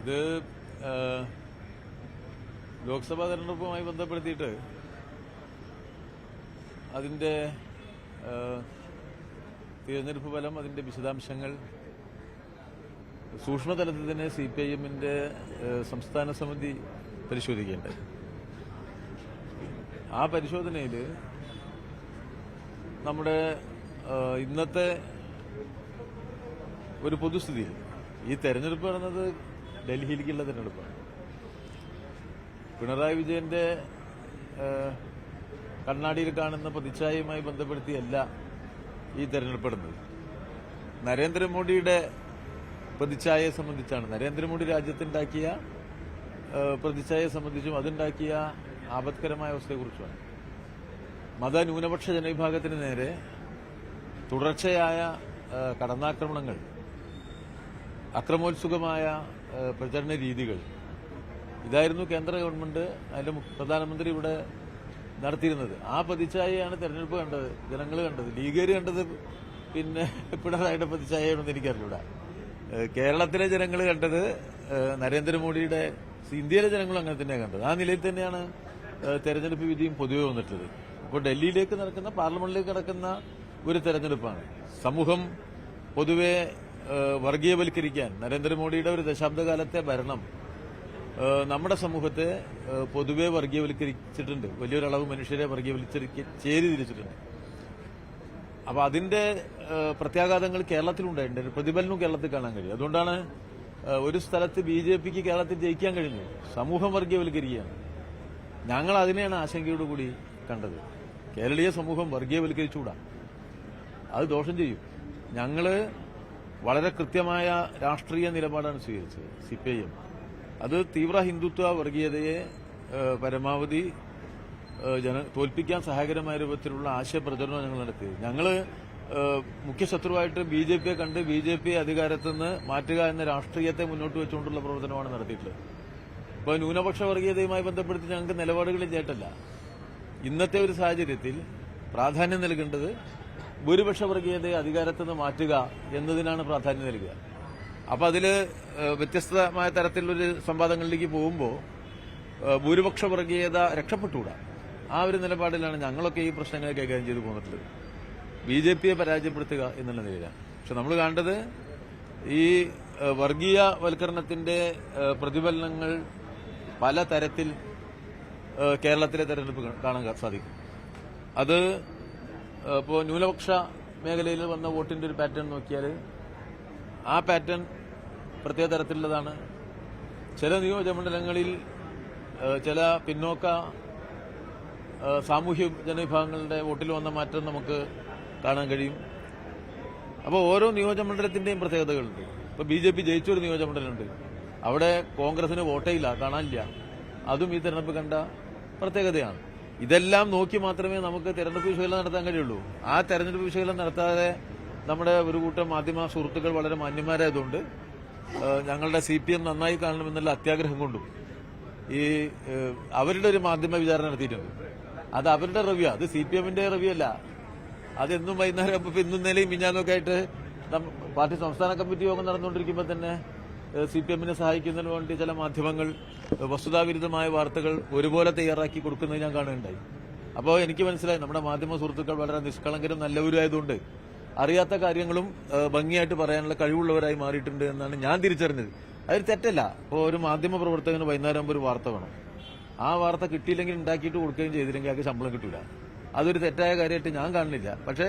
ഇത് ലോക്സഭാ തെരഞ്ഞെടുപ്പുമായി ബന്ധപ്പെടുത്തിയിട്ട് അതിന്റെ തിരഞ്ഞെടുപ്പ് ഫലം, അതിന്റെ വിശദാംശങ്ങൾ സൂക്ഷ്മതലത്തിൽ തന്നെ സിപിഐഎമ്മിന്റെ സംസ്ഥാന സമിതി പരിശോധിക്കേണ്ടത്. ആ പരിശോധനയിൽ നമ്മുടെ ഇന്നത്തെ ഒരു പൊതുസ്ഥിതിയിൽ ഈ തെരഞ്ഞെടുപ്പ് നടന്നത് ഡൽഹിയിലേക്കുള്ള തെരഞ്ഞെടുപ്പാണ്. പിണറായി വിജയന്റെ കണ്ണാടിയിൽ കാണുന്ന പ്രതിച്ഛായയുമായി ബന്ധപ്പെടുത്തിയല്ല ഈ തെരഞ്ഞെടുപ്പ് നടന്നത്. നരേന്ദ്രമോദിയുടെ പ്രതിച്ഛായയെ സംബന്ധിച്ചാണ്. നരേന്ദ്രമോദി രാജ്യത്തുണ്ടാക്കിയ പ്രതിച്ഛായയെ സംബന്ധിച്ചും അതുണ്ടാക്കിയ ആപത്കരമായ അവസ്ഥയെക്കുറിച്ചുമാണ്. മതന്യൂനപക്ഷ ജനവിഭാഗത്തിന് നേരെ തുടർച്ചയായ കടന്നാക്രമണങ്ങൾ, അക്രമോത്സുകമായ പ്രചരണ രീതികൾ, ഇതായിരുന്നു കേന്ദ്ര ഗവൺമെന്റ്, അതിന്റെ പ്രധാനമന്ത്രി ഇവിടെ നടത്തിയിരുന്നത്. ആ പ്രതിച്ഛായയാണ് തെരഞ്ഞെടുപ്പ് കണ്ടത്, ജനങ്ങൾ കണ്ടത്. ലീഗേര് കണ്ടത് പിന്നെ പിണറായിയുടെ പ്രതിച്ഛായയാണെന്ന് എനിക്കറിഞ്ഞൂടാ. കേരളത്തിലെ ജനങ്ങൾ കണ്ടത് നരേന്ദ്രമോദിയുടെ, ഇന്ത്യയിലെ ജനങ്ങളും അങ്ങനെ തന്നെയാണ് കണ്ടത്. ആ നിലയിൽ തന്നെയാണ് തെരഞ്ഞെടുപ്പ് വിധിയും പൊതുവെ വന്നിട്ടുള്ളത്. ഇപ്പോൾ ഡൽഹിയിലേക്ക് നടക്കുന്ന, പാർലമെന്റിലേക്ക് നടക്കുന്ന ഒരു തെരഞ്ഞെടുപ്പാണ്. സമൂഹം പൊതുവെ വർഗീയവൽക്കരിക്കാൻ നരേന്ദ്രമോദിയുടെ ഒരു ദശാബ്ദകാലത്തെ ഭരണം നമ്മുടെ സമൂഹത്തെ പൊതുവെ വർഗീയവൽക്കരിച്ചിട്ടുണ്ട്. വലിയൊരളവ് മനുഷ്യരെ ചേരി തിരിച്ചിട്ടുണ്ട്. അപ്പൊ അതിന്റെ പ്രത്യാഘാതങ്ങൾ കേരളത്തിലുണ്ടായിട്ടുണ്ട്. പ്രതിഫലനം കേരളത്തിൽ കാണാൻ കഴിയും. അതുകൊണ്ടാണ് ഒരു സ്ഥലത്ത് ബിജെപിക്ക് കേരളത്തിൽ ജയിക്കാൻ കഴിഞ്ഞു. സമൂഹം വർഗീയവൽക്കരിക്കുകയാണ്. ഞങ്ങൾ അതിനെയാണ് ആശങ്കയോടുകൂടി കണ്ടത്. കേരളീയ സമൂഹം വർഗീയവൽക്കരിച്ചുകൂടാ, അത് ദോഷം ചെയ്യും. ഞങ്ങള് വളരെ കൃത്യമായ രാഷ്ട്രീയ നിലപാടാണ് സ്വീകരിച്ചത്. സിപിഐഎം അത് തീവ്ര ഹിന്ദുത്വ വർഗീയതയെ പരമാവധി തോൽപ്പിക്കാൻ സഹായകരമായ രൂപത്തിലുള്ള ആശയപ്രചരണം ഞങ്ങൾ നടത്തി. ഞങ്ങള് മുഖ്യശത്രുവായിട്ട് ബിജെപിയെ കണ്ട് ബിജെപി അധികാരത്തിൽ നിന്ന് മാറ്റുക എന്ന രാഷ്ട്രീയത്തെ മുന്നോട്ട് വെച്ചുകൊണ്ടുള്ള പ്രവർത്തനമാണ് നടത്തിയിട്ടുള്ളത്. ഇപ്പോൾ ന്യൂനപക്ഷ വർഗീയതയുമായി ബന്ധപ്പെടുത്തി ഞങ്ങൾക്ക് നിലപാടുകളിൽ ചേട്ടല്ല. ഇന്നത്തെ ഒരു സാഹചര്യത്തിൽ പ്രാധാന്യം നൽകേണ്ടത് ഭൂരിപക്ഷ വർഗീയതയെ അധികാരത്തിൽ നിന്ന് മാറ്റുക എന്നതിനാണ് പ്രാധാന്യം നൽകുക. അപ്പൊ അതില് വ്യത്യസ്തമായ തരത്തിലൊരു സംവാദങ്ങളിലേക്ക് പോകുമ്പോൾ ഭൂരിപക്ഷ വർഗീയത രക്ഷപ്പെട്ടുകൂടാ. ആ ഒരു നിലപാടിലാണ് ഞങ്ങളൊക്കെ ഈ പ്രശ്നങ്ങൾ കൈകാര്യം ചെയ്തു പോന്നിട്ടുള്ളത്. ബിജെപിയെ പരാജയപ്പെടുത്തുക എന്നുള്ള നിലയിലാണ്. പക്ഷെ നമ്മൾ കണ്ടത് ഈ വർഗീയവൽക്കരണത്തിന്റെ പ്രതിഫലനങ്ങൾ പല തരത്തിൽ കേരളത്തിലെ തെരഞ്ഞെടുപ്പ് കാണാൻ സാധിക്കും. അത് ഇപ്പോൾ ന്യൂനപക്ഷ മേഖലയിൽ വന്ന വോട്ടിന്റെ ഒരു പാറ്റേൺ നോക്കിയാൽ ആ പാറ്റേൺ പ്രത്യേക തരത്തിലുള്ളതാണ്. ചില നിയോജകമണ്ഡലങ്ങളിൽ ചില പിന്നോക്ക സാമൂഹ്യ ജനവിഭാഗങ്ങളുടെ വോട്ടിൽ വന്ന മാറ്റം നമുക്ക് കാണാൻ കഴിയും. അപ്പോൾ ഓരോ നിയോജകമണ്ഡലത്തിന്റെയും പ്രത്യേകതകളുണ്ട്. ഇപ്പോൾ ബിജെപി ജയിച്ചൊരു നിയോജകമണ്ഡലമുണ്ട്, അവിടെ കോൺഗ്രസിന് വോട്ടേ ഇല്ല, കാണാനില്ല. അതും ഈ തെരഞ്ഞെടുപ്പ് കണ്ട പ്രത്യേകതയാണ്. ഇതെല്ലാം നോക്കി മാത്രമേ നമുക്ക് തെരഞ്ഞെടുപ്പ് വിശകലനം നടത്താൻ കഴിയുള്ളൂ. ആ തെരഞ്ഞെടുപ്പ് വിശകലനം നടത്താതെ നമ്മുടെ ഒരു കൂട്ടം മാധ്യമ സുഹൃത്തുക്കൾ വളരെ മാന്യന്മാരായതുകൊണ്ട് ഞങ്ങളുടെ സിപിഎം നന്നായി കാണണമെന്നുള്ള അത്യാഗ്രഹം കൊണ്ടും ഈ അവരുടെ ഒരു മാധ്യമ വിചാരണ നടത്തിയിട്ടുണ്ട്. അത് അവരുടെ റിവ്യൂ, അത് സിപിഎമ്മിന്റെ റിവ്യൂ അല്ല. അതെന്നും വൈകുന്നേരം ഇന്നും നിലയും മിഞ്ഞാനൊക്കെ ആയിട്ട് പാർട്ടി സംസ്ഥാന കമ്മിറ്റി യോഗം നടന്നുകൊണ്ടിരിക്കുമ്പോൾ തന്നെ സിപിഎമ്മിനെ സഹായിക്കുന്നതിന് വേണ്ടി ചില മാധ്യമങ്ങൾ വസ്തുതാവിരുദ്ധമായ വാർത്തകൾ ഒരുപോലെ തയ്യാറാക്കി കൊടുക്കുന്നത് ഞാൻ കാണുകയുണ്ടായി. അപ്പോൾ എനിക്ക് മനസ്സിലായി നമ്മുടെ മാധ്യമ സുഹൃത്തുക്കൾ വളരെ നിഷ്കളങ്കരും നല്ലവരുമായതുകൊണ്ട് അറിയാത്ത കാര്യങ്ങളും ഭംഗിയായിട്ട് പറയാനുള്ള കഴിവുള്ളവരായി മാറിയിട്ടുണ്ട് എന്നാണ് ഞാൻ തിരിച്ചറിഞ്ഞത്. അതിൽ തെറ്റല്ല. ഇപ്പോൾ ഒരു മാധ്യമ പ്രവർത്തകന് വൈകുന്നേരം ഒരു വാർത്ത വേണം. ആ വാർത്ത കിട്ടിയില്ലെങ്കിൽ ഉണ്ടാക്കിയിട്ട് കൊടുക്കുകയും ചെയ്തില്ലെങ്കിൽ ആൾക്ക് ശമ്പളം കിട്ടൂല. അതൊരു തെറ്റായ കാര്യമായിട്ട് ഞാൻ കാണുന്നില്ല. പക്ഷേ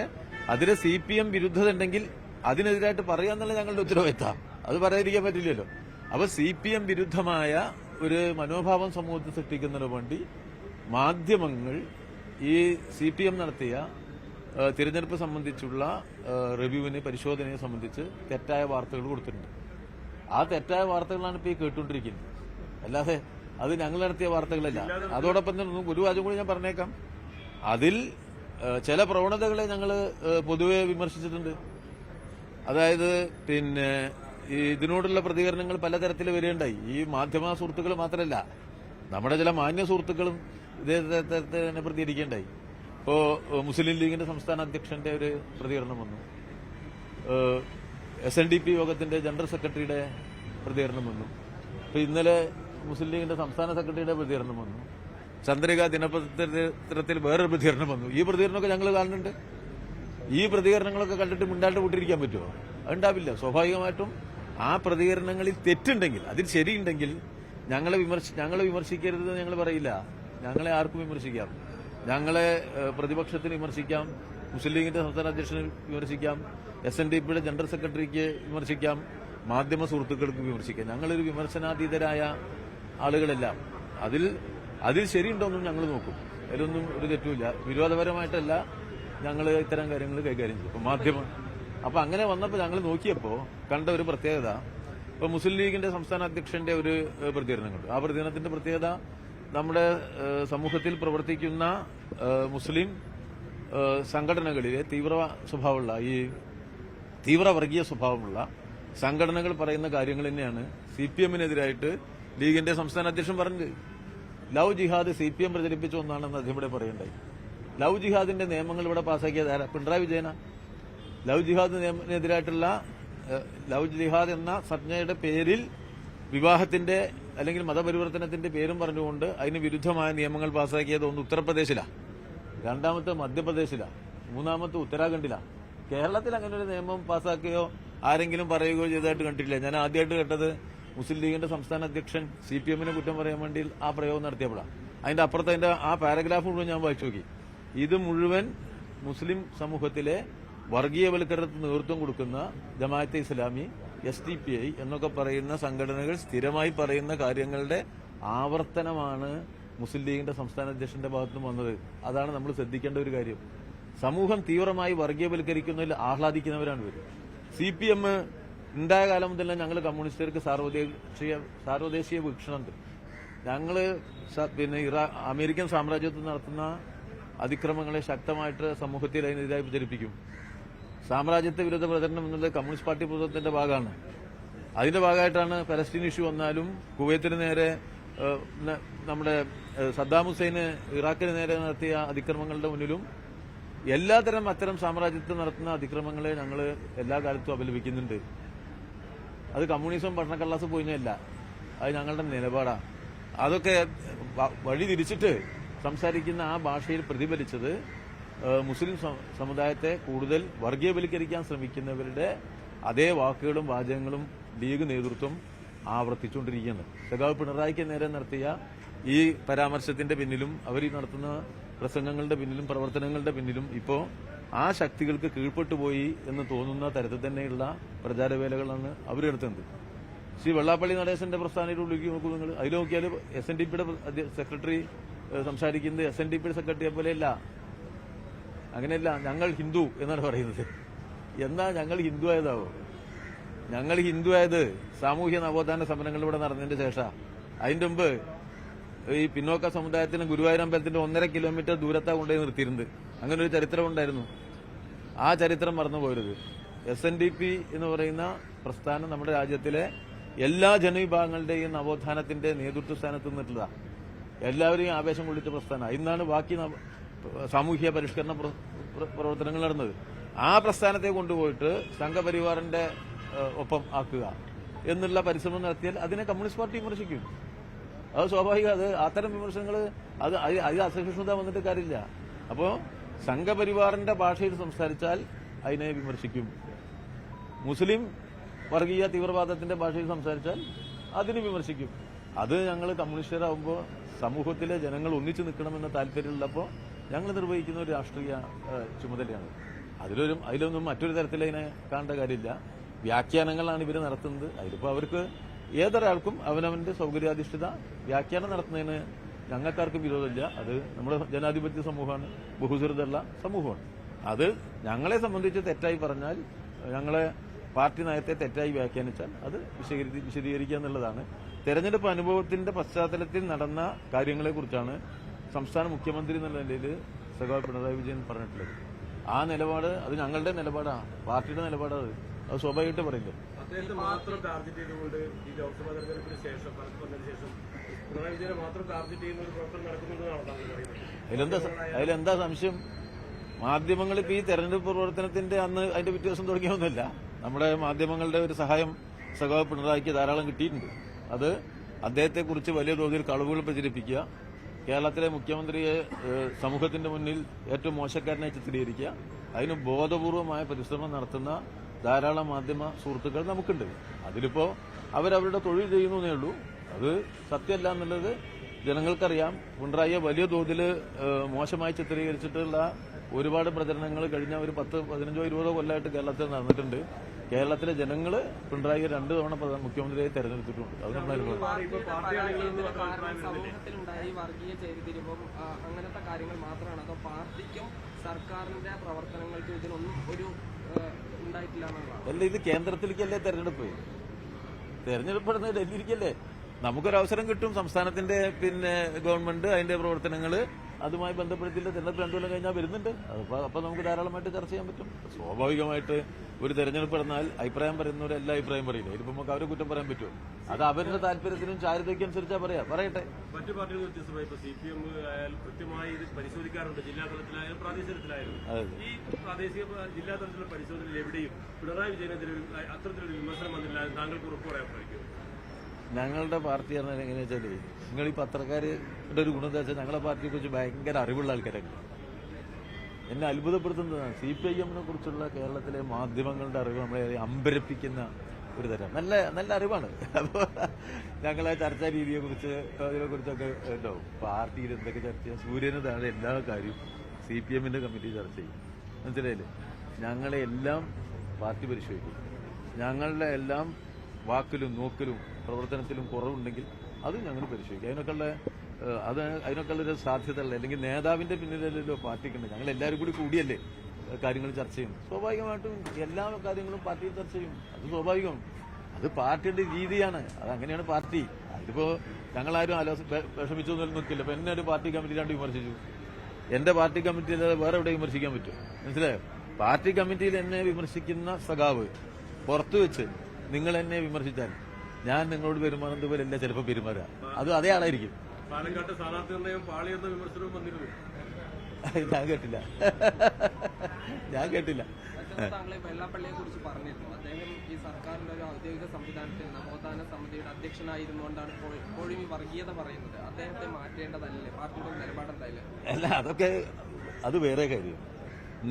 അതിന് സിപിഎം വിരുദ്ധത ഉണ്ടെങ്കിൽ അതിനെതിരായിട്ട് പറയാന്നുള്ള ഞങ്ങളുടെ ഉത്തരവാദിത്തം. അത് പറയാതിരിക്കാൻ പറ്റില്ലല്ലോ. അപ്പൊ സിപിഎം വിരുദ്ധമായ ഒരു മനോഭാവം സമൂഹത്തിൽ സൃഷ്ടിക്കുന്നതിന് വേണ്ടി മാധ്യമങ്ങൾ ഈ സിപിഎം നടത്തിയ തിരഞ്ഞെടുപ്പ് സംബന്ധിച്ചുള്ള റിവ്യൂവിനെ, പരിശോധനയെ സംബന്ധിച്ച് തെറ്റായ വാർത്തകൾ കൊടുത്തിട്ടുണ്ട്. ആ തെറ്റായ വാർത്തകളാണ് ഇപ്പോൾ ഈ കേട്ടുകൊണ്ടിരിക്കുന്നത്. അല്ലാതെ അത് ഞങ്ങൾ നടത്തിയ വാർത്തകളല്ല. അതോടൊപ്പം തന്നെ ഒരു കാര്യം കൂടി ഞാൻ പറഞ്ഞേക്കാം. അതിൽ ചില പ്രവണതകളെ ഞങ്ങൾ പൊതുവെ വിമർശിച്ചിട്ടുണ്ട്. അതായത് പിന്നെ ഇതിനോടുള്ള പ്രതികരണങ്ങൾ പലതരത്തിൽ വരികയുണ്ടായി. ഈ മാധ്യമ സുഹൃത്തുക്കൾ മാത്രമല്ല, നമ്മുടെ ചില മാന്യ സുഹൃത്തുക്കളും ഇതേ തരത്തിൽ തന്നെ പ്രതികരിക്കേണ്ടായി. ഇപ്പോ മുസ്ലിം ലീഗിന്റെ സംസ്ഥാന അധ്യക്ഷന്റെ ഒരു പ്രതികരണം വന്നു, SNDP യോഗത്തിന്റെ ജനറൽ സെക്രട്ടറിയുടെ പ്രതികരണം വന്നു. ഇപ്പൊ ഇന്നലെ മുസ്ലിം ലീഗിന്റെ സംസ്ഥാന സെക്രട്ടറിയുടെ പ്രതികരണം വന്നു, ചന്ദ്രിക ദിനപത്രത്തിൽ വേറൊരു പ്രതികരണം വന്നു. ഈ പ്രതികരണമൊക്കെ ഞങ്ങൾ കാണുന്നുണ്ട്. ഈ പ്രതികരണങ്ങളൊക്കെ കണ്ടിട്ട് മിണ്ടാണ്ട് വിട്ടിരിക്കാൻ പറ്റുമോ? അതുണ്ടാവില്ല. സ്വാഭാവികമായിട്ടും ആ പ്രതികരണങ്ങളിൽ തെറ്റുണ്ടെങ്കിൽ, അതിൽ ശരിയുണ്ടെങ്കിൽ ഞങ്ങളെ വിമർശിക്കരുതെന്ന് ഞങ്ങൾ പറയില്ല. ഞങ്ങളെ ആർക്കും വിമർശിക്കാം. ഞങ്ങളെ പ്രതിപക്ഷത്തിന് വിമർശിക്കാം, മുസ്ലിം ലീഗിന്റെ സംസ്ഥാന അധ്യക്ഷന് വിമർശിക്കാം, SNDPയുടെ ജനറൽ സെക്രട്ടറിക്ക് വിമർശിക്കാം, മാധ്യമ സുഹൃത്തുക്കൾക്ക് വിമർശിക്കാം. ഞങ്ങളൊരു വിമർശനാതീതരായ ആളുകളെല്ലാം. അതിൽ ശരിയുണ്ടോന്നും ഞങ്ങൾ നോക്കും. അതിലൊന്നും ഒരു തെറ്റുമില്ല. വിരോധപരമായിട്ടല്ല ഞങ്ങൾ ഇത്തരം കാര്യങ്ങൾ കൈകാര്യം ചെയ്യും. മാധ്യമം അപ്പൊ അങ്ങനെ വന്നപ്പോൾ ഞങ്ങൾ നോക്കിയപ്പോൾ കണ്ട ഒരു പ്രത്യേകത, ഇപ്പൊ മുസ്ലിം ലീഗിന്റെ സംസ്ഥാന അധ്യക്ഷന്റെ ഒരു പ്രതികരണങ്ങളുണ്ട്. ആ പ്രതികരണത്തിന്റെ പ്രത്യേകത, നമ്മുടെ സമൂഹത്തിൽ പ്രവർത്തിക്കുന്ന മുസ്ലിം സംഘടനകളിലെ തീവ്ര വർഗീയ സ്വഭാവമുള്ള സംഘടനകൾ പറയുന്ന കാര്യങ്ങൾ തന്നെയാണ് CPM-നെതിരായിട്ട് ലീഗിന്റെ സംസ്ഥാന അധ്യക്ഷൻ പറഞ്ഞത്. ലവ് ജിഹാദ് CPM പ്രചരിപ്പിച്ച ഒന്നാണെന്ന് അദ്ദേഹം ഇവിടെ പറയണ്ടായി. ലവ് ജിഹാദിന്റെ നിയമങ്ങൾ ഇവിടെ പാസ്സാക്കിയത് ആരാ? പിണറായി വിജയന. ലവ് ജിഹാദിനെതിരായിട്ടുള്ള ലവ് ജിഹാദ് എന്ന സംജ്ഞയുടെ പേരിൽ വിവാഹത്തിന്റെ അല്ലെങ്കിൽ മതപരിവർത്തനത്തിന്റെ പേരും പറഞ്ഞുകൊണ്ട് അതിന് വിരുദ്ധമായ നിയമങ്ങൾ പാസ്സാക്കിയത് ഒന്ന് ഉത്തർപ്രദേശിലാണ്, രണ്ടാമത്തെ മധ്യപ്രദേശിലാണ്, മൂന്നാമത്തെ ഉത്തരാഖണ്ഡിലാണ്. കേരളത്തിൽ അങ്ങനെ ഒരു നിയമം പാസ്സാക്കുകയോ ആരെങ്കിലും പറയുകയോ ചെയ്തതായിട്ട് കണ്ടിട്ടില്ല. ഞാൻ ആദ്യമായിട്ട് കേട്ടത് മുസ്ലിം ലീഗിന്റെ സംസ്ഥാന അധ്യക്ഷൻ CPM-നെ കുറ്റം പറയാൻ വേണ്ടി ആ പ്രയോഗം നടത്തിയപ്പോഴാണ്. അതിന്റെ അപ്പുറത്ത് അതിന്റെ ആ പാരഗ്രാഫ് മുഴുവൻ ഞാൻ വായിച്ചു നോക്കി. ഇത് മുഴുവൻ മുസ്ലിം സമൂഹത്തിലെ വർഗീയവൽക്കരണത്തിന് നേതൃത്വം കൊടുക്കുന്ന ജമാഅത്തെ ഇസ്ലാമി, SDPI എന്നൊക്കെ പറയുന്ന സംഘടനകൾ സ്ഥിരമായി പറയുന്ന കാര്യങ്ങളുടെ ആവർത്തനമാണ് മുസ്ലിം ലീഗിന്റെ സംസ്ഥാന അധ്യക്ഷന്റെ ഭാഗത്തുനിന്ന് വന്നത്. അതാണ് നമ്മൾ ശ്രദ്ധിക്കേണ്ട ഒരു കാര്യം. സമൂഹം തീവ്രമായി വർഗീയവൽക്കരിക്കുന്നതിൽ ആഹ്ലാദിക്കുന്നവരാണ് ഇവർ. CPM ഉണ്ടായ കാലം മുതൽ ഞങ്ങൾ കമ്മ്യൂണിസ്റ്റുകാർക്ക് സാർവദേശീയ വീക്ഷണമുണ്ട്. ഞങ്ങള് അമേരിക്കൻ സാമ്രാജ്യത്തിൽ നടത്തുന്ന അതിക്രമങ്ങളെ ശക്തമായിട്ട് സമൂഹത്തിൽ അതിനെതിരായി പ്രചരിപ്പിക്കും. സാമ്രാജ്യത്വ വിരുദ്ധ പ്രചരണം എന്നുള്ളത് കമ്മ്യൂണിസ്റ്റ് പാർട്ടി പ്രവർത്തനത്തിന്റെ ഭാഗമാണ്. അതിന്റെ ഭാഗമായിട്ടാണ് പലസ്തീൻ ഇഷ്യൂ വന്നാലും, കുവൈത്തിന് നേരെ നമ്മുടെ സദ്ദാം ഹുസൈന് ഇറാഖിന് നേരെ നടത്തിയ അതിക്രമങ്ങളുടെ മുന്നിലും എല്ലാതരം അത്തരം സാമ്രാജ്യത്വം നടത്തുന്ന അതിക്രമങ്ങളെ ഞങ്ങൾ എല്ലാ കാലത്തും അപലപിക്കുന്നുണ്ട്. അത് കമ്മ്യൂണിസം പഠനക്കള്ളാസ് പോയില്ല, അത് ഞങ്ങളുടെ നിലപാടാണ്. അതൊക്കെ വഴി തിരിച്ചിട്ട് സംസാരിക്കുന്ന ആ ഭാഷയിൽ പ്രതിഫലിച്ചത് മുസ്ലിം സമുദായത്തെ കൂടുതൽ വർഗീയവൽക്കരിക്കാൻ ശ്രമിക്കുന്നവരുടെ അതേ വാക്കുകളും വാചകങ്ങളും ലീഗ് നേതൃത്വം ആവർത്തിച്ചുകൊണ്ടിരിക്കുകയാണ്. സഖാവ് പിണറായിക്ക് നേരെ നടത്തിയ ഈ പരാമർശത്തിന്റെ പിന്നിലും അവർ നടത്തുന്ന പ്രസംഗങ്ങളുടെ പിന്നിലും പ്രവർത്തനങ്ങളുടെ പിന്നിലും ഇപ്പോൾ ആ ശക്തികൾക്ക് കീഴ്പ്പെട്ടുപോയി എന്ന് തോന്നുന്ന തരത്തിൽ തന്നെയുള്ള പ്രചാരവേലകളാണ് അവരെടുത്തത്. ശ്രീ വെള്ളാപ്പള്ളി നടേശന്റെ പ്രസ്ഥാനയുടെ ഉള്ളിലേക്ക് നോക്കൂ നിങ്ങൾ. അതിൽ നോക്കിയാൽ SNDPയുടെ സെക്രട്ടറി സംസാരിക്കുന്നത് SNDPയുടെ സെക്രട്ടറിയെ പോലെയല്ല. അങ്ങനെയല്ല, ഞങ്ങൾ ഹിന്ദു എന്നാണ് പറയുന്നത്. എന്നാ ഞങ്ങൾ ഹിന്ദു ആയതാവോ? ഞങ്ങൾ ഹിന്ദു ആയത് സാമൂഹ്യ നവോത്ഥാന സമരങ്ങൾ ഇവിടെ നടന്നതിന്റെ ശേഷം. അതിന്റെ മുമ്പ് ഈ പിന്നോക്ക സമുദായത്തിന് ഗുരുവായൂരമ്പലത്തിന്റെ 1.5 കിലോമീറ്റർ ദൂരത്താ കൊണ്ടുപോയി നിർത്തിയിരുന്നത്. അങ്ങനെ ഒരു ചരിത്രം ഉണ്ടായിരുന്നു. ആ ചരിത്രം മറന്നുപോയത്. SNDP എന്ന് പറയുന്ന പ്രസ്ഥാനം നമ്മുടെ രാജ്യത്തിലെ എല്ലാ ജനവിഭാഗങ്ങളുടെയും നവോത്ഥാനത്തിന്റെ നേതൃത്വ സ്ഥാനത്ത് നിന്നിട്ടുള്ളതാണ്. എല്ലാവരെയും ആവേശം കൊള്ളിച്ച പ്രസ്ഥാനം. ഇന്നാണ് ബാക്കി സാമൂഹ്യ പരിഷ്കരണ പ്രവർത്തനങ്ങൾ നടന്നത്. ആ പ്രസ്ഥാനത്തെ കൊണ്ടുപോയിട്ട് സംഘപരിവാറിന്റെ ഒപ്പം ആക്കുക എന്നുള്ള പരിശ്രമം നടത്തിയാൽ അതിനെ കമ്മ്യൂണിസ്റ്റ് പാർട്ടി വിമർശിക്കും. അത് സ്വാഭാവികം. അത് അത്തരം വിമർശനങ്ങൾ അത് അസഹിഷ്ണുത വന്നിട്ട് കാര്യമില്ല. അപ്പോ സംഘപരിവാറിന്റെ ഭാഷയിൽ സംസാരിച്ചാൽ അതിനെ വിമർശിക്കും. മുസ്ലിം വർഗീയ തീവ്രവാദത്തിന്റെ ഭാഷയിൽ സംസാരിച്ചാൽ അതിന് വിമർശിക്കും. അത് ഞങ്ങൾ കമ്മ്യൂണിസ്റ്റുകാരാകുമ്പോൾ സമൂഹത്തിലെ ജനങ്ങൾ ഒന്നിച്ചു നിൽക്കണമെന്ന താല്പര്യമുള്ളപ്പോൾ ഞങ്ങൾ നിർവഹിക്കുന്ന ഒരു രാഷ്ട്രീയ ചുമതലയാണ്. അതിലൊന്നും മറ്റൊരു തരത്തിൽ അതിനെ കാണേണ്ട കാര്യമില്ല. വ്യാഖ്യാനങ്ങളാണ് ഇവർ നടത്തുന്നത്. അതിലിപ്പോൾ അവർക്ക് ഏതൊരാൾക്കും അവനവന്റെ സൗകര്യാധിഷ്ഠിത വ്യാഖ്യാനം നടത്തുന്നതിന് ഞങ്ങൾക്കാർക്കും വിരോധമില്ല. അത് നമ്മുടെ ജനാധിപത്യ സമൂഹമാണ്, ബഹുസ്വരതയുള്ള സമൂഹമാണ്. അത് ഞങ്ങളെ സംബന്ധിച്ച് തെറ്റായി പറഞ്ഞാൽ, ഞങ്ങളെ പാർട്ടി നയത്തെ തെറ്റായി വ്യാഖ്യാനിച്ചാൽ അത് വിശദീകരിക്കുക എന്നുള്ളതാണ്. തെരഞ്ഞെടുപ്പ് അനുഭവത്തിന്റെ പശ്ചാത്തലത്തിൽ നടന്ന കാര്യങ്ങളെക്കുറിച്ചാണ് സംസ്ഥാന മുഖ്യമന്ത്രി എന്നുള്ള നിലയിൽ സഖാവ് പിണറായി വിജയൻ പറഞ്ഞിട്ടുള്ളത്. ആ നിലപാട് അത് ഞങ്ങളുടെ നിലപാടാണ്, പാർട്ടിയുടെ നിലപാടാണ്. അത് സ്വാഭാവികമായിട്ട് പറയില്ല. അദ്ദേഹത്തെ മാത്രം ടാർഗറ്റ് ചെയ്തുകൊണ്ട് ഈ ലോക്സഭാ തെരഞ്ഞെടുപ്പിന് ശേഷം പിണറായി വിജയനെ മാത്രം ടാർഗറ്റ് ചെയ്യുന്ന ഒരു പ്രവർത്തനം നടക്കുന്നുണ്ടെന്നാണ് താങ്കൾ പറയുന്നത്. അതിലെന്താ സംശയം? മാധ്യമങ്ങൾ ഇപ്പൊ ഈ തെരഞ്ഞെടുപ്പ് പ്രവർത്തനത്തിന്റെ അന്ന് അതിന്റെ വ്യത്യാസം തുടങ്ങിയൊന്നുമില്ല. നമ്മുടെ മാധ്യമങ്ങളുടെ ഒരു സഹായം സഖാവ് പിണറായിക്ക് ധാരാളം കിട്ടിയിട്ടുണ്ട്. അത് അദ്ദേഹത്തെക്കുറിച്ച് വലിയ തോതിൽ കളവുകൾ പ്രചരിപ്പിക്കുക, കേരളത്തിലെ മുഖ്യമന്ത്രിയെ സമൂഹത്തിന്റെ മുന്നിൽ ഏറ്റവും മോശക്കാരനായി ചിത്രീകരിക്കുക, അതിന് ബോധപൂർവമായ പരിശ്രമം നടത്തുന്ന ധാരാളം മാധ്യമ സുഹൃത്തുക്കൾ നമുക്കുണ്ട്. അതിലിപ്പോ അവരവരുടെ തൊഴിൽ ചെയ്യുന്നേ ഉള്ളൂ. അത് സത്യമല്ല എന്നുള്ളത് ജനങ്ങൾക്കറിയാം. പിണറായിയെ വലിയ തോതിൽ മോശമായി ചിത്രീകരിച്ചിട്ടുള്ള ഒരുപാട് പ്രചരണങ്ങൾ കഴിഞ്ഞ ഒരു 10, 15, 20 കൊല്ലമായിട്ട് കേരളത്തിൽ നടന്നിട്ടുണ്ട്. കേരളത്തിലെ ജനങ്ങൾ പിണറായിയെ 2 തവണ മുഖ്യമന്ത്രിയായി തെരഞ്ഞെടുത്തിട്ടുണ്ട്. അത് സമൂഹത്തിലുണ്ടായി വർഗീയ ചേരിതിരിവും അങ്ങനത്തെ കാര്യങ്ങൾ മാത്രമാണ്, അതോ പാർട്ടിക്കും സർക്കാരിന്റെ പ്രവർത്തനങ്ങൾക്കും ഇതിനൊന്നും ഒരു ഉണ്ടായിട്ടില്ല എന്നുള്ളതാണ്? അല്ല, ഇത് കേന്ദ്രത്തിലേക്കല്ലേ തെരഞ്ഞെടുപ്പ്? തെരഞ്ഞെടുപ്പ് ഡൽഹിയിലേക്കല്ലേ? നമുക്കൊരവസരം കിട്ടും. സംസ്ഥാനത്തിന്റെ ഗവൺമെന്റ് അതിന്റെ പ്രവർത്തനങ്ങൾ അതുമായി ബന്ധപ്പെടുത്തിയിട്ട് തെരഞ്ഞെടുപ്പ് 2 കൊല്ലം കഴിഞ്ഞാൽ വരുന്നുണ്ട്. അപ്പൊ നമുക്ക് ധാരാളമായിട്ട് ചർച്ച ചെയ്യാൻ പറ്റും. സ്വാഭാവികമായിട്ട് ഒരു തെരഞ്ഞെടുപ്പ് നടന്നാൽ അഭിപ്രായം പറയുന്നവർ എല്ലാ അഭിപ്രായം പറയില്ല. ഇതിപ്പോ നമുക്ക് അവരെ കുറ്റം പറയാൻ പറ്റും. അത് അവരുടെ താല്പര്യത്തിനും ചാരിതയ്ക്കും അനുസരിച്ചാ പറയട്ടെ. മറ്റു പാർട്ടികൾ വ്യത്യസ്തമായി ഇപ്പൊ CPM ആയാലും കൃത്യമായി ഇത് പരിശോധിക്കാറുണ്ട്, ജില്ലാ തലത്തിലായാലും പ്രാദേശിക തലത്തിലായാലും. ഈ പ്രാദേശിക ജില്ലാ തലത്തിലുള്ള പരിശോധനയിൽ എവിടെയും പിണറായി വിജയനെതിരെ അത്തരത്തിലൊരു വിമർശനം വന്നില്ല. താങ്കൾക്ക് ഉറപ്പ് പറയാൻ സാധിക്കും? ഞങ്ങളുടെ പാർട്ടി പറഞ്ഞാൽ എങ്ങനെയാ വെച്ചാല്, നിങ്ങൾ ഈ പത്രക്കാരുടെ ഒരു ഗുണം എന്താ വെച്ചാൽ ഞങ്ങളുടെ പാർട്ടിയെ കുറിച്ച് ഭയങ്കര അറിവുള്ള ആൾക്കാരൊക്കെ. എന്നെ അത്ഭുതപ്പെടുത്തുന്നതാണ് CPIM-നെ കുറിച്ചുള്ള കേരളത്തിലെ മാധ്യമങ്ങളുടെ അറിവ് നമ്മളെ അമ്പരപ്പിക്കുന്ന ഒരു തരം നല്ല അറിവാണ്. അപ്പോൾ ഞങ്ങളെ ചർച്ചാ രീതിയെ കുറിച്ച് അതിനെക്കുറിച്ചൊക്കെ ഉണ്ടാവും. പാർട്ടിയിൽ എന്തൊക്കെ ചർച്ച ചെയ്യാം, സൂര്യന് താഴെ എല്ലാ കാര്യവും CPM-ന്റെ കമ്മിറ്റി ചർച്ച ചെയ്യും. മനസ്സിലായില്ലേ? ഞങ്ങളെ എല്ലാം പാർട്ടി പരിശോധിക്കും. ഞങ്ങളുടെ എല്ലാം വാക്കിലും നോക്കിലും പ്രവർത്തനത്തിലും കുറവുണ്ടെങ്കിൽ അത് ഞങ്ങൾ പരിശോധിക്കും. അതിനൊക്കെയുള്ളൊരു സാധ്യതയുള്ള, അല്ലെങ്കിൽ നേതാവിന്റെ പിന്നിലല്ലോ പാർട്ടിക്കുണ്ട്. ഞങ്ങൾ എല്ലാവരും കൂടിയല്ലേ കാര്യങ്ങൾ ചർച്ച ചെയ്യും. സ്വാഭാവികമായിട്ടും എല്ലാ കാര്യങ്ങളും പാർട്ടിയിൽ ചർച്ച ചെയ്യും. അത് സ്വാഭാവികം. അത് പാർട്ടിയുടെ രീതിയാണ്. അതങ്ങനെയാണ് പാർട്ടി. അതിപ്പോ ഞങ്ങളാരും വിഷമിച്ചു നിൽക്കില്ല. ഇപ്പൊ എന്നെ ഒരു പാർട്ടി കമ്മിറ്റി 2 വിമർശിച്ചു. എന്റെ പാർട്ടി കമ്മിറ്റിയിൽ വേറെ എവിടെ വിമർശിക്കാൻ പറ്റും? മനസ്സിലായോ? പാർട്ടി കമ്മിറ്റിയിൽ എന്നെ വിമർശിക്കുന്ന സഖാവ് പുറത്തു വെച്ച് നിങ്ങൾ എന്നെ വിമർശിച്ചാൽ ഞാൻ നിങ്ങളോട് പെരുമാറുന്നത് പോലെയല്ല ചിലപ്പോൾ പെരുമാറുക. അത് അതേ ആളായിരിക്കും. പാലക്കാട്ട് സ്ഥാനാർത്ഥി നിർണ്ണയം പാളിയെന്ന വിമർശനവും വന്നിരുന്നു. ഞാൻ കേട്ടില്ല. താങ്കളെ വെള്ളാപ്പള്ളിയെ കുറിച്ച് പറഞ്ഞിരുന്നു. അദ്ദേഹം ഈ സർക്കാരിന്റെ ഒരു ഔദ്യോഗിക സംവിധാനത്തിൽ നവോത്ഥാന സമിതിയുടെ അധ്യക്ഷനായിരുന്നുകൊണ്ടാണ് ഇപ്പോഴും ഈ വർഗീയത പറയുന്നത്. അദ്ദേഹത്തെ മാറ്റേണ്ടതല്ലേ? പാർട്ടിയുടെ നിലപാടെന്തായാലും അല്ല, അത് വേറെ കാര്യം.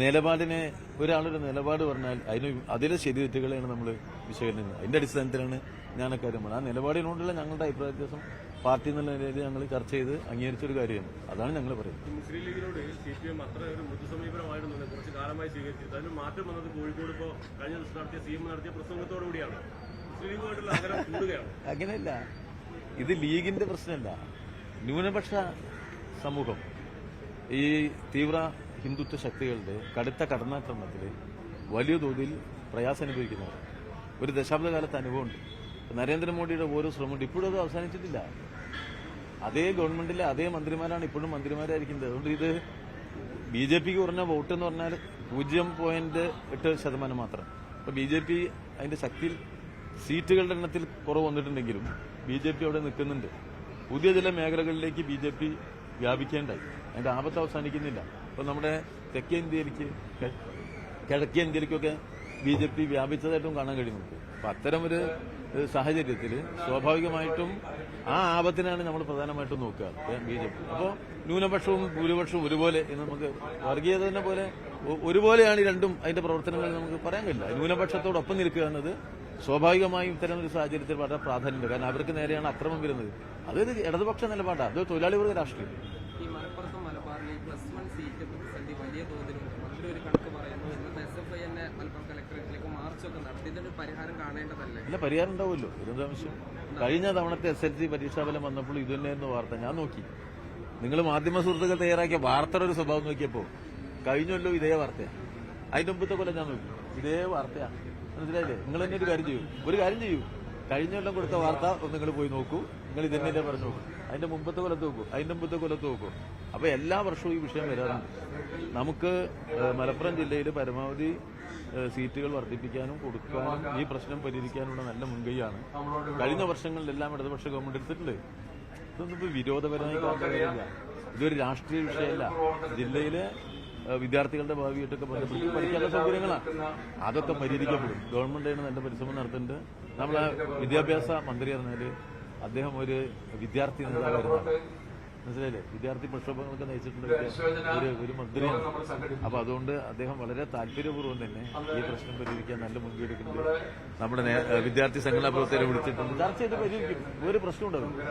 നിലപാടിനെ ഒരാളൊരു നിലപാട് പറഞ്ഞാൽ അതിലെ ശരി തെറ്റുകളെയാണ് നമ്മൾ വിശകലനം ചെയ്യുന്നത്. അതിന്റെ അടിസ്ഥാനത്തിലാണ് ഞാൻ അക്കാര്യം പറഞ്ഞത്. ആ നിലപാടിനോടുള്ള ഞങ്ങളുടെ അഭിപ്രായ വ്യത്യാസം പാർട്ടി എന്നുള്ള നിലയിൽ ഞങ്ങൾ ചർച്ച ചെയ്ത് അംഗീകരിച്ചൊരു കാര്യമാണ്. അതാണ് ഞങ്ങൾ പറയുന്നത്. മുസ്ലിം ലീഗിനോട് CPM അത്ര ഒരു മൃദു സമീപനമായിരുന്നു കുറച്ച് കാലമായി സ്വീകരിച്ചത്. അതിന് മാറ്റം വന്നത് കോഴിക്കോട് ഇപ്പോൾ കഴിഞ്ഞ ദിവസം നടത്തിയ CM നടത്തിയ പ്രസംഗത്തോടുകൂടിയാണ്. മുസ്ലിം ലീഗുമായിട്ടുള്ള അകലം കൂടുകയാണ്. അങ്ങനെയല്ല, ഇത് ലീഗിന്റെ പ്രശ്നമല്ല. ന്യൂനപക്ഷ സമൂഹം ഈ തീവ്ര ഹിന്ദുത്വ ശക്തികളുടെ കടുത്ത കടന്നാക്രമണത്തിൽ വലിയ തോതിൽ പ്രയാസം അനുഭവിക്കുന്നവർ. ഒരു ദശാബ്ദകാലത്ത് അനുഭവമുണ്ട്. നരേന്ദ്രമോദിയുടെ ഓരോ ശ്രമമുണ്ട്. ഇപ്പോഴും അത് അവസാനിച്ചിട്ടില്ല. അതേ ഗവൺമെന്റിലെ അതേ മന്ത്രിമാരാണ് ഇപ്പോഴും മന്ത്രിമാരായിരിക്കുന്നത്. അതുകൊണ്ട് ഇത് BJPക്ക് കുറഞ്ഞ വോട്ട് എന്ന് പറഞ്ഞാൽ 0.8% മാത്രം. ഇപ്പൊ BJP അതിന്റെ ശക്തിയിൽ സീറ്റുകളുടെ എണ്ണത്തിൽ കുറവ് വന്നിട്ടുണ്ടെങ്കിലും BJP അവിടെ നിൽക്കുന്നുണ്ട്. പുതിയ ചില മേഖലകളിലേക്ക് BJP വ്യാപിക്കേണ്ടായി. അതിന്റെ ആപത്ത് അവസാനിക്കുന്നില്ല. ഇപ്പൊ നമ്മുടെ തെക്കേ ഇന്ത്യയിലേക്ക് കിഴക്കേ ഇന്ത്യയിലേക്കൊക്കെ BJP വ്യാപിച്ചതായിട്ടും കാണാൻ കഴിയുന്നുണ്ട്. അപ്പൊ അത്തരമൊരു സാഹചര്യത്തിൽ സ്വാഭാവികമായിട്ടും ആ ആപത്തിനാണ് നമ്മൾ പ്രധാനമായിട്ടും നോക്കുക BJP. അപ്പോൾ ന്യൂനപക്ഷവും ഭൂരിപക്ഷവും ഒരുപോലെ എന്ന് നമുക്ക് വർഗീയതനെ പോലെ ഒരുപോലെയാണ് ഈ രണ്ടും. അതിന്റെ പ്രവർത്തനങ്ങൾ നമുക്ക് പറയാൻ കഴിയില്ല. ന്യൂനപക്ഷത്തോടൊപ്പം നിൽക്കുക എന്നത് സ്വാഭാവികമായും ഇത്തരം ഒരു സാഹചര്യത്തിൽ വളരെ പ്രാധാന്യമുണ്ട്. കാരണം അവർക്ക് നേരെയാണ് അക്രമം വരുന്നത്. അതൊരു ഇടതുപക്ഷ നിലപാടാണ്. അത് തൊഴിലാളി വർഗ രാഷ്ട്രീയം. ഈ മലപ്പുറത്തും മലബാറിൽ +1 സീറ്റ് പ്രതിസന്ധി വലിയ തോതിലുണ്ട്. മന്ത്രി ഒരു കണക്ക് പറയുന്നു. ഇന്നത്തെ SFI തന്നെ മലപ്പുറം കലക്ടറേറ്റിലേക്ക് മാർച്ചൊക്കെ നടത്തി. ഇതിന്റെ പരിഹാരം കാണേണ്ടതല്ലേ? അല്ല, പരിഹാരം ഉണ്ടാവുമല്ലോ. ഇതെന്താവശ്യം? കഴിഞ്ഞ തവണത്തെ SLC പരീക്ഷാഫലം വന്നപ്പോൾ ഇത് തന്നെയായിരുന്നു വാർത്ത. ഞാൻ നോക്കി. നിങ്ങൾ മാധ്യമ സുഹൃത്തുക്കൾ തയ്യാറാക്കിയ വാർത്തയുടെ ഒരു സ്വഭാവം നോക്കിയപ്പോൾ കഴിഞ്ഞല്ലോ ഇതേ വാർത്തയാണ്. അതിന്റെ മുമ്പത്തെ കൊല്ലം ഞാൻ നോക്കി, ഇതേ വാർത്തയാണ്. മനസ്സിലായില്ലേ? നിങ്ങൾ തന്നെ ഒരു കാര്യം ചെയ്യൂ. കഴിഞ്ഞ കൊല്ലം കൊടുത്ത വാർത്ത ഒന്ന് നിങ്ങൾ പോയി നോക്കൂ. നിങ്ങൾ ഇതന്നെ പറഞ്ഞു നോക്കൂ. അതിന്റെ മുമ്പത്തെ കൊല്ലത്ത് നോക്കൂ, അതിന്റെ മുമ്പത്തെ കൊല്ലത്ത് നോക്കൂ. അപ്പൊ എല്ലാ വർഷവും ഈ വിഷയം വരാറുണ്ട്. നമുക്ക് മലപ്പുറം ജില്ലയിൽ പരമാവധി സീറ്റുകൾ വർദ്ധിപ്പിക്കാനും കൊടുക്കാനും ഈ പ്രശ്നം പരിഹരിക്കാനുള്ള നല്ല മുൻകൈയാണ് കഴിഞ്ഞ വർഷങ്ങളിലെല്ലാം ഇടതുപക്ഷ ഗവൺമെന്റ് എടുത്തിട്ടുണ്ട്. ഇതൊന്നും ഇപ്പൊ വിരോധപരമായി കാണുന്നില്ല. ഇതൊരു രാഷ്ട്രീയ വിഷയമല്ല. ജില്ലയിലെ വിദ്യാർത്ഥികളുടെ ഭാവിയായിട്ടൊക്കെ ബന്ധപ്പെട്ട് പഠിക്കാനുള്ള സൗകര്യങ്ങളാണ്. അതൊക്കെ പരിഹരിക്കപ്പെടും. ഗവൺമെന്റ് അതിന് നല്ല പരിശ്രമം നടത്തുന്നുണ്ട്. നമ്മളെ വിദ്യാഭ്യാസ മന്ത്രി പറഞ്ഞാല് അദ്ദേഹം ഒരു വിദ്യാർത്ഥി നേതാവായിരുന്നാണ്, മനസ്സിലായില്ലേ? വിദ്യാർത്ഥി പ്രക്ഷോഭങ്ങളൊക്കെ നയിച്ചിട്ടുള്ള ഒരു മന്ത്രിയാണ്. അപ്പൊ അതുകൊണ്ട് അദ്ദേഹം വളരെ താല്പര്യപൂർവ്വം തന്നെ ഈ പ്രശ്നം പരിഹരിക്കാൻ നല്ല മുൻകൈ എടുക്കുന്നുണ്ട്. നമ്മുടെ വിദ്യാർത്ഥി സംഘടനാ പ്രവർത്തകരെ വിളിച്ചിട്ടുണ്ട്, ചർച്ച ചെയ്ത് പരിഹരിക്കും, ഒരു പ്രശ്നം ഉണ്ടാവില്ല.